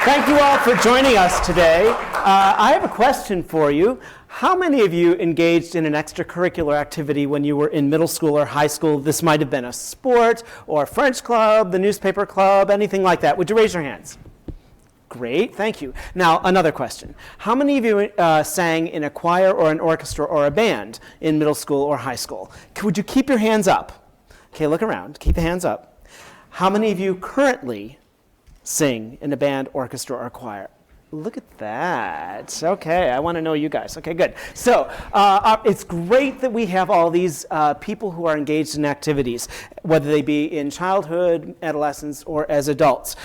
Thank you all for joining us today. I have a question for you. How many of you engaged in an extracurricular activity when you were in middle school or high school? This might have been a sport or a French club, the newspaper club, anything like that. Would you raise your hands? Great, thank you. Now, another question. How many of you sang in a choir or an orchestra or a band in middle school or high school? Would you keep your hands up? Okay, look around. Keep the hands up. How many of you currently sing in a band, orchestra, or choir? Look at that. Okay, I want to know you guys. Okay, good. So it's great that we have all these people who are engaged in activities, whether they be in childhood, adolescence, or as adults.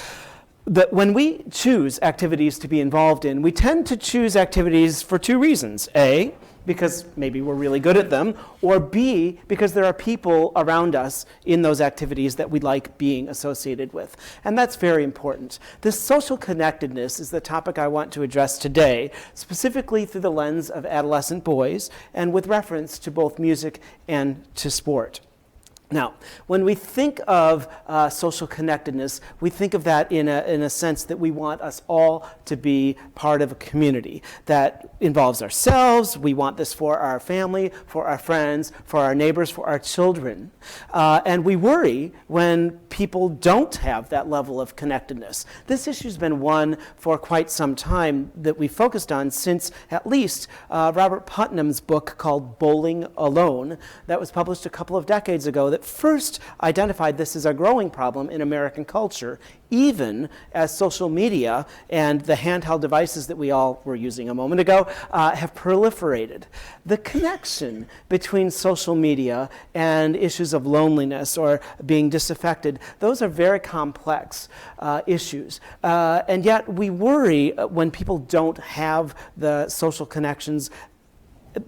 That when we choose activities to be involved in, we tend to choose activities for two reasons. A, because maybe we're really good at them, or B, because there are people around us in those activities that we like being associated with. And that's very important. This social connectedness is the topic I want to address today, specifically through the lens of adolescent boys and with reference to both music and to sport. Now, when we think of social connectedness, we think of that in a sense that we want us all to be part of a community that involves ourselves. We want this for our family, for our friends, for our neighbors, for our children. And we worry when people don't have that level of connectedness. This issue's been one for quite some time that we focused on since at least Robert Putnam's book called Bowling Alone that was published a couple of decades ago that first identified this as a growing problem in American culture, even as social media and the handheld devices that we all were using a moment ago have proliferated. The connection between social media and issues of loneliness or being disaffected, those are very complex issues. And yet we worry when people don't have the social connections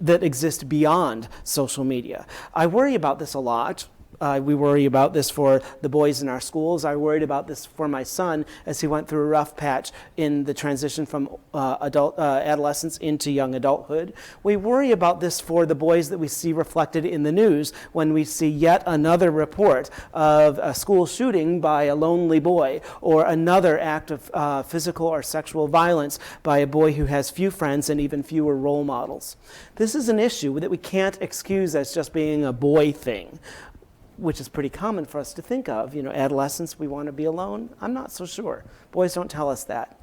that exist beyond social media. I worry about this a lot. We worry about this for the boys in our schools. I worried about this for my son as he went through a rough patch in the transition from adolescence into young adulthood. We worry about this for the boys that we see reflected in the news when we see yet another report of a school shooting by a lonely boy or another act of physical or sexual violence by a boy who has few friends and even fewer role models. This is an issue that we can't excuse as just being a boy thing, which is pretty common for us to think of. You know, adolescence, we want to be alone. I'm not so sure. Boys don't tell us that.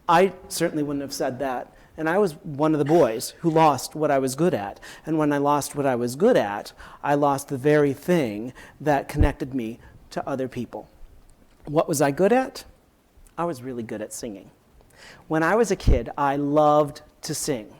I certainly wouldn't have said that. And I was one of the boys who lost what I was good at. And when I lost what I was good at, I lost the very thing that connected me to other people. What was I good at? I was really good at singing. When I was a kid, I loved to sing.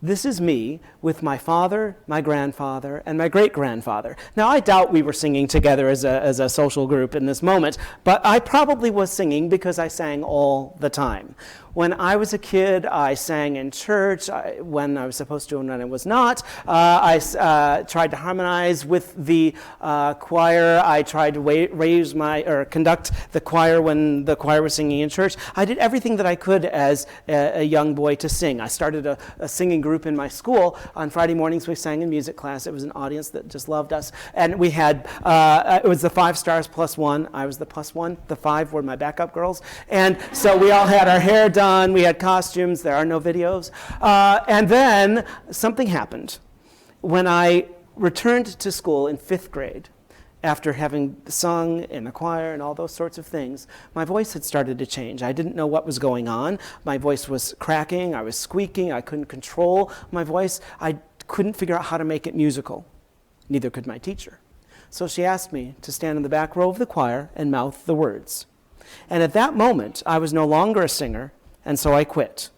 This is me with my father, my grandfather, and my great-grandfather. Now, I doubt we were singing together as a social group in this moment, but I probably was singing because I sang all the time. When I was a kid, I sang in church when I was supposed to and when I was not. I tried to harmonize with the choir. I tried to conduct the choir when the choir was singing in church. I did everything that I could as a young boy to sing. I started a singing group in my school. On Friday mornings, we sang in music class. It was an audience that just loved us. And we had, it was the 5 stars plus 1. I was the plus 1. The 5 were my backup girls. And so we all had our hair done. We had costumes. There are no videos. And then something happened. When I returned to school in 5th grade, after having sung in the choir and all those sorts of things, my voice had started to change. I didn't know what was going on. My voice was cracking. I was squeaking. I couldn't control my voice. I couldn't figure out how to make it musical. Neither could my teacher. So she asked me to stand in the back row of the choir and mouth the words. And at that moment, I was no longer a singer, and so I quit.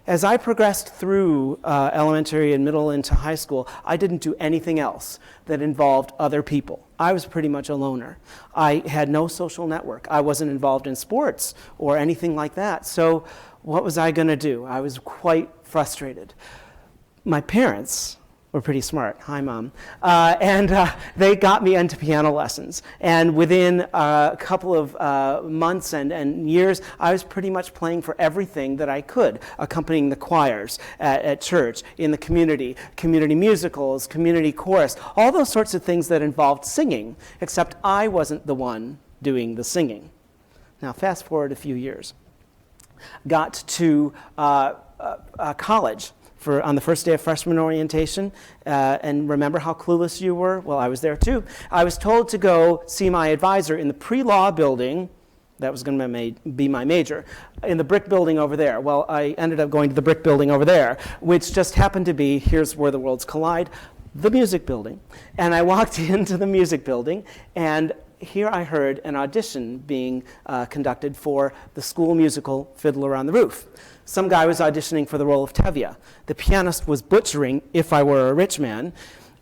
As I progressed through elementary and middle into high school, I didn't do anything else that involved other people. I was pretty much a loner. I had no social network. I wasn't involved in sports or anything like that. So what was I going to do? I was quite frustrated. My parents were pretty smart. Hi, Mom. And they got me into piano lessons. And within a couple of months and years, I was pretty much playing for everything that I could, accompanying the choirs at church, in the community musicals, community chorus, all those sorts of things that involved singing, except I wasn't the one doing the singing. Now, fast forward a few years. got to college on the first day of freshman orientation, and remember how clueless you were? Well, I was there too. I was told to go see my advisor in the pre-law building. That was going to be my major, in the brick building over there. Well, I ended up going to the brick building over there, which just happened to be, here's where the worlds collide, the music building. And I walked into the music building, and here I heard an audition being conducted for the school musical Fiddler on the Roof. Some guy was auditioning for the role of Tevye. The pianist was butchering If I Were a Rich Man.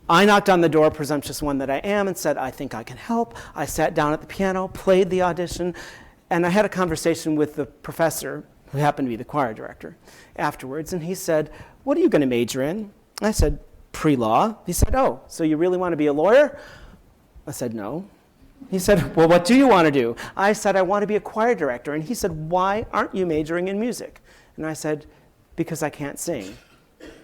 I knocked on the door, presumptuous one that I am, and said, I think I can help. I sat down at the piano, played the audition, and I had a conversation with the professor, who happened to be the choir director, afterwards, and he said, what are you going to major in? I said, pre-law. He said, oh, so you really want to be a lawyer? I said, no. He said, well, what do you want to do? I said, I want to be a choir director. And he said, why aren't you majoring in music? And I said, because I can't sing.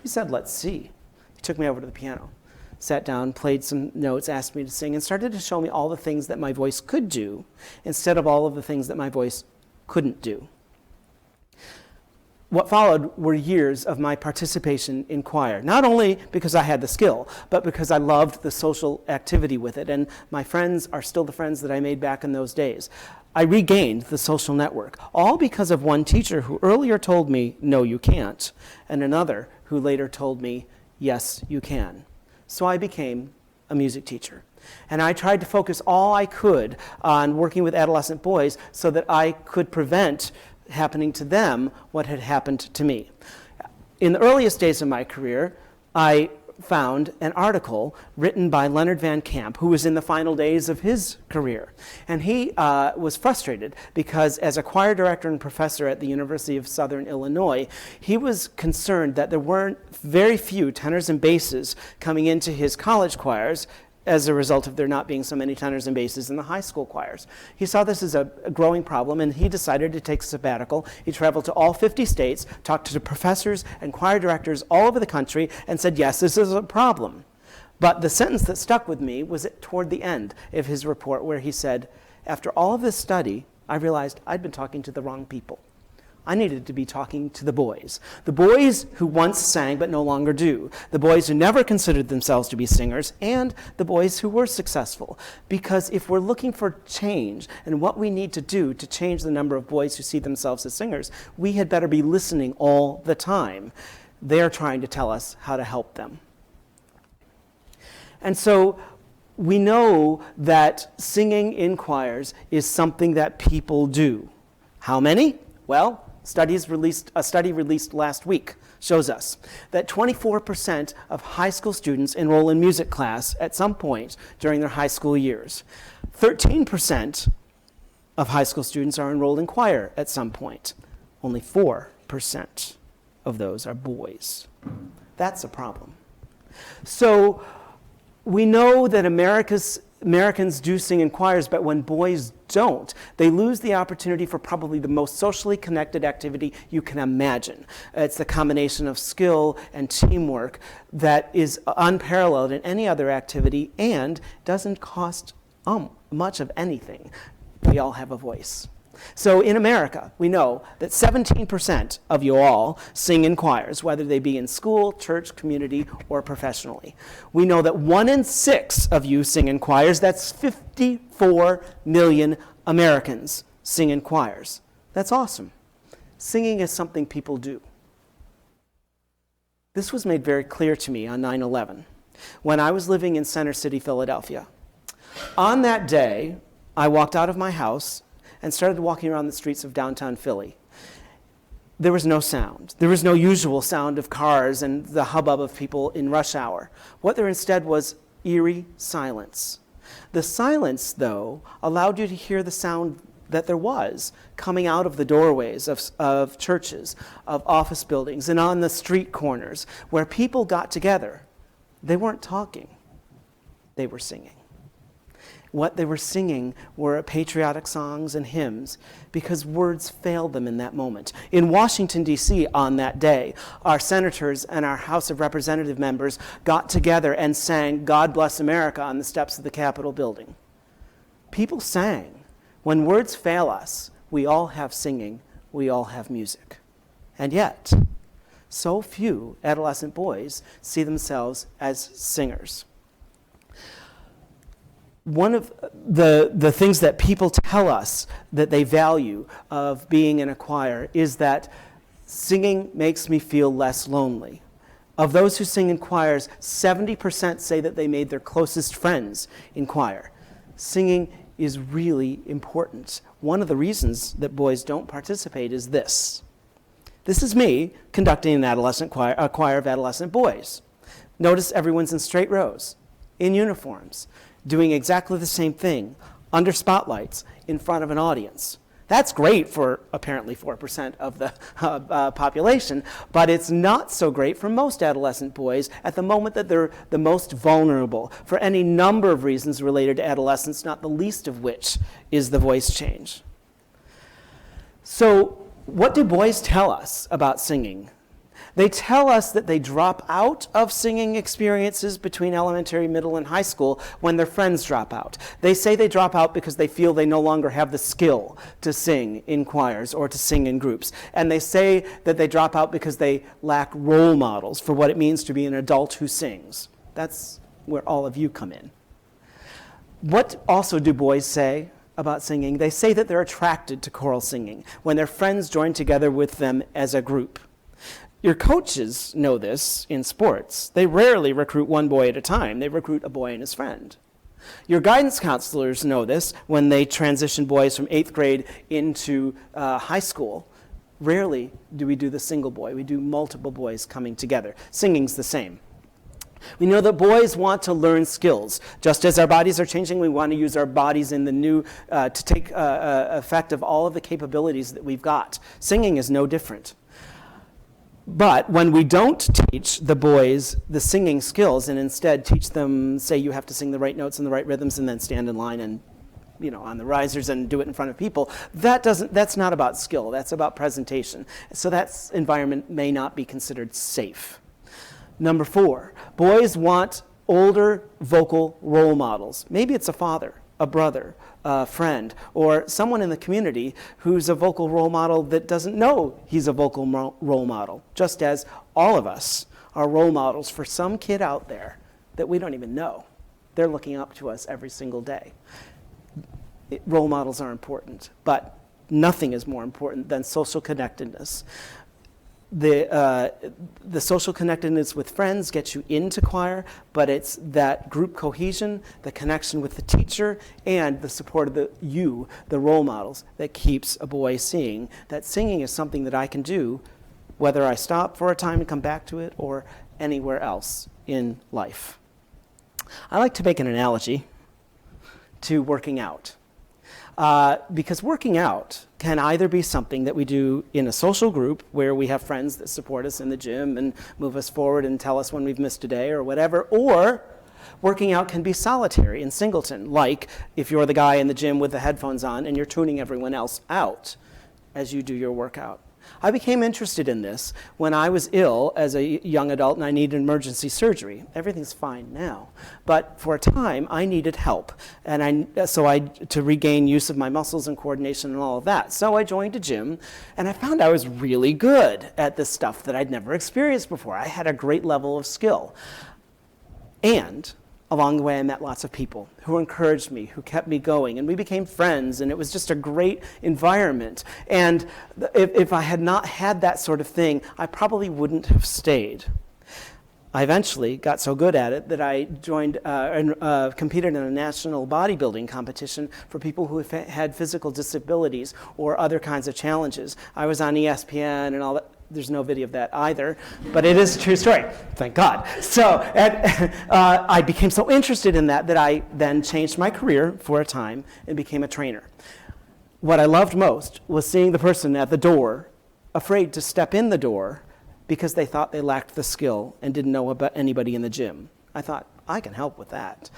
He said, let's see. He took me over to the piano, sat down, played some notes, asked me to sing, and started to show me all the things that my voice could do instead of all of the things that my voice couldn't do. What followed were years of my participation in choir, not only because I had the skill, but because I loved the social activity with it, and my friends are still the friends that I made back in those days. I regained the social network, all because of one teacher who earlier told me, no, you can't, and another who later told me, yes, you can. So I became a music teacher. And I tried to focus all I could on working with adolescent boys so that I could prevent happening to them what had happened to me. In the earliest days of my career, I found an article written by Leonard Van Camp, who was in the final days of his career. And he was frustrated because as a choir director and professor at the University of Southern Illinois, he was concerned that there weren't very few tenors and basses coming into his college choirs as a result of there not being so many tenors and basses in the high school choirs. He saw this as a growing problem, and he decided to take a sabbatical. He traveled to all 50 states, talked to professors and choir directors all over the country, and said, yes, this is a problem. But the sentence that stuck with me was toward the end of his report, where he said, after all of this study, I realized I'd been talking to the wrong people. I needed to be talking to the boys who once sang but no longer do, the boys who never considered themselves to be singers, and the boys who were successful. Because if we're looking for change and what we need to do to change the number of boys who see themselves as singers, we had better be listening all the time. They're trying to tell us how to help them. And so we know that singing in choirs is something that people do. How many? Well, a study released last week shows us that 24% of high school students enroll in music class at some point during their high school years. 13% of high school students are enrolled in choir at some point. Only 4% of those are boys. That's a problem. So we know that Americans do sing in choirs, but when boys don't, they lose the opportunity for probably the most socially connected activity you can imagine. It's the combination of skill and teamwork that is unparalleled in any other activity and doesn't cost much of anything. We all have a voice. So in America, we know that 17% of you all sing in choirs, whether they be in school, church, community, or professionally. We know that 1 in 6 of you sing in choirs. That's 54 million Americans sing in choirs. That's awesome. Singing is something people do. This was made very clear to me on 9/11, when I was living in Center City, Philadelphia. On that day, I walked out of my house and started walking around the streets of downtown Philly. There was no sound. There was no usual sound of cars and the hubbub of people in rush hour. What there instead was eerie silence. The silence, though, allowed you to hear the sound that there was coming out of the doorways of churches, of office buildings, and on the street corners where people got together. They weren't talking. They were singing. What they were singing were patriotic songs and hymns because words failed them in that moment. In Washington, D.C. on that day, our senators and our House of Representative members got together and sang God Bless America on the steps of the Capitol building. People sang. When words fail us, we all have singing we all have music. And yet, so few adolescent boys see themselves as singers. One of the things that people tell us that they value of being in a choir is that singing makes me feel less lonely. Of those who sing in choirs, 70% say that they made their closest friends in choir. Singing is really important. One of the reasons that boys don't participate is this. This is me conducting an adolescent choir, a choir of adolescent boys. Notice everyone's in straight rows, in uniforms, doing exactly the same thing, under spotlights, in front of an audience. That's great for apparently 4% of the population, but it's not so great for most adolescent boys at the moment that they're the most vulnerable for any number of reasons related to adolescence, not the least of which is the voice change. So what do boys tell us about singing? They tell us that they drop out of singing experiences between elementary, middle, and high school when their friends drop out. They say they drop out because they feel they no longer have the skill to sing in choirs or to sing in groups. And they say that they drop out because they lack role models for what it means to be an adult who sings. That's where all of you come in. What also do boys say about singing? They say that they're attracted to choral singing when their friends join together with them as a group. Your coaches know this in sports. They rarely recruit one boy at a time. They recruit a boy and his friend. Your guidance counselors know this when they transition boys from 8th grade into high school. Rarely do we do the single boy. We do multiple boys coming together. Singing's the same. We know that boys want to learn skills. Just as our bodies are changing, we want to use our bodies in the new, to take effect of all of the capabilities that we've got. Singing is no different. But when we don't teach the boys the singing skills and instead teach them, say you have to sing the right notes and the right rhythms and then stand in line and, on the risers and do it in front of people, that's not about skill, that's about presentation. So that environment may not be considered safe. Number 4, boys want older vocal role models. Maybe it's a father, a brother, a friend, or someone in the community who's a vocal role model that doesn't know he's a vocal role model, just as all of us are role models for some kid out there that we don't even know. They're looking up to us every single day. Role models are important, but nothing is more important than social connectedness. The social connectedness with friends gets you into choir, but it's that group cohesion, the connection with the teacher, and the support of the role models, that keeps a boy seeing that singing is something that I can do, whether I stop for a time and come back to it or anywhere else in life. I like to make an analogy to working out. Because working out can either be something that we do in a social group where we have friends that support us in the gym and move us forward and tell us when we've missed a day or whatever, or working out can be solitary and singleton, like if you're the guy in the gym with the headphones on and you're tuning everyone else out as you do your workout. I became interested in this when I was ill as a young adult and I needed emergency surgery. Everything's fine now, but for a time I needed help, and to regain use of my muscles and coordination and all of that. So I joined a gym, and I found I was really good at this stuff that I'd never experienced before. I had a great level of skill, and along the way, I met lots of people who encouraged me, who kept me going, and we became friends, and it was just a great environment. And if I had not had that sort of thing, I probably wouldn't have stayed. I eventually got so good at it that I joined and competed in a national bodybuilding competition for people who had physical disabilities or other kinds of challenges. I was on ESPN and all that. There's no video of that either, but it is a true story, thank God. So I became so interested in that I then changed my career for a time and became a trainer. What I loved most was seeing the person at the door afraid to step in the door because they thought they lacked the skill and didn't know about anybody in the gym. I thought, I can help with that.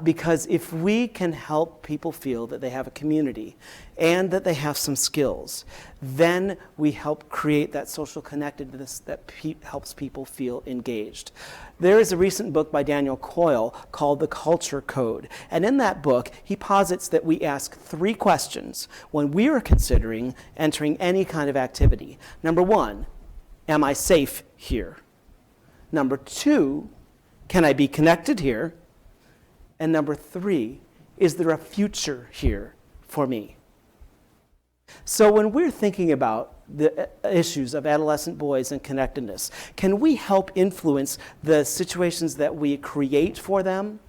Because if we can help people feel that they have a community and that they have some skills, then we help create that social connectedness that helps people feel engaged. There is a recent book by Daniel Coyle called The Culture Code. And in that book, he posits that we ask 3 questions when we are considering entering any kind of activity. Number 1, am I safe here? Number 2, can I be connected here? And number 3, is there a future here for me? So when we're thinking about the issues of adolescent boys and connectedness, can we help influence the situations that we create for them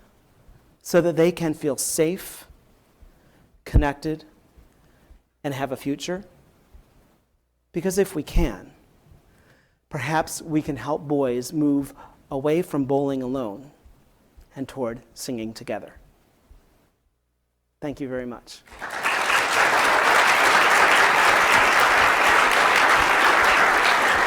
so that they can feel safe, connected, and have a future? Because if we can, perhaps we can help boys move away from bowling alone and toward singing together. Thank you very much.